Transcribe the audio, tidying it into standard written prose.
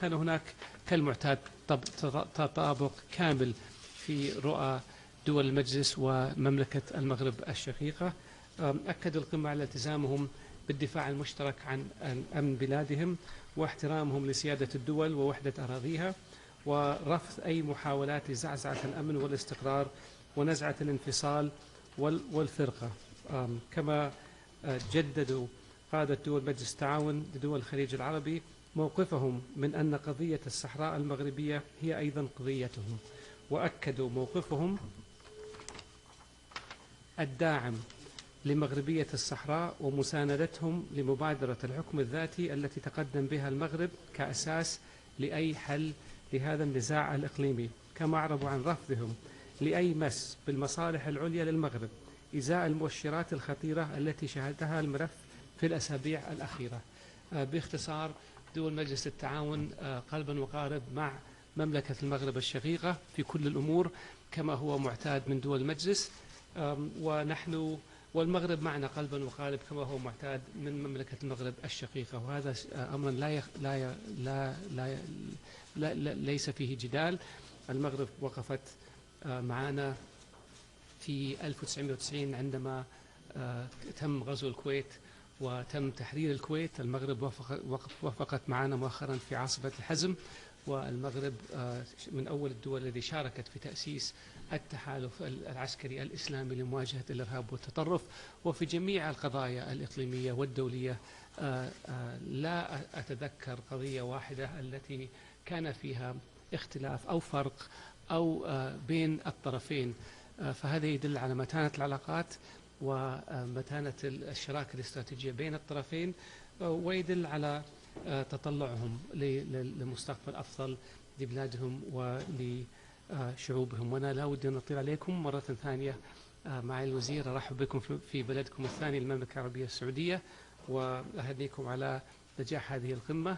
كان هناك كالمعتاد تطابق كامل في رؤى دول المجلس ومملكة المغرب الشقيقة. أكدوا القمة على التزامهم بالدفاع المشترك عن أمن بلادهم واحترامهم لسيادة الدول ووحدة أراضيها، ورفض أي محاولات لزعزعة الأمن والاستقرار ونزعة الانفصال والفرقة. كما جددوا قادة دول مجلس التعاون لدول الخليج العربي موقفهم من أن قضية الصحراء المغربية هي أيضا قضيتهم، وأكدوا موقفهم الداعم لمغربية الصحراء ومساندتهم لمبادرة الحكم الذاتي التي تقدم بها المغرب كأساس لأي حل لهذا النزاع الإقليمي. كما أعربوا عن رفضهم لأي مس بالمصالح العليا للمغرب إزاء المؤشرات الخطيرة التي شهدها الملف في الأسابيع الأخيرة. باختصار، دول مجلس التعاون قلبا وقالب مع مملكة المغرب الشقيقة في كل الأمور كما هو معتاد من دول المجلس، ونحن والمغرب معنا قلبا وقالب كما هو معتاد من مملكة المغرب الشقيقة، وهذا أمر ليس فيه جدال. المغرب وقفت معنا في 1990 عندما تم غزو الكويت وتم تحرير الكويت. المغرب وافقت معنا مؤخرا في عاصفة الحزم، والمغرب من أول الدول التي شاركت في تأسيس التحالف العسكري الإسلامي لمواجهة الإرهاب والتطرف. وفي جميع القضايا الإقليمية والدولية لا أتذكر قضية واحدة التي كان فيها اختلاف أو فرق أو بين الطرفين. فهذا يدل على متانة العلاقات ومتانة الشراكة الاستراتيجية بين الطرفين، ويدل على تطلعهم لمستقبل أفضل لبلادهم ولشعوبهم. وأنا لا أود أن أطيل عليكم مرة ثانية. معالي الوزير، أرحب بكم في بلدكم الثاني المملكة العربية السعودية، وأهنيكم على نجاح هذه القمة.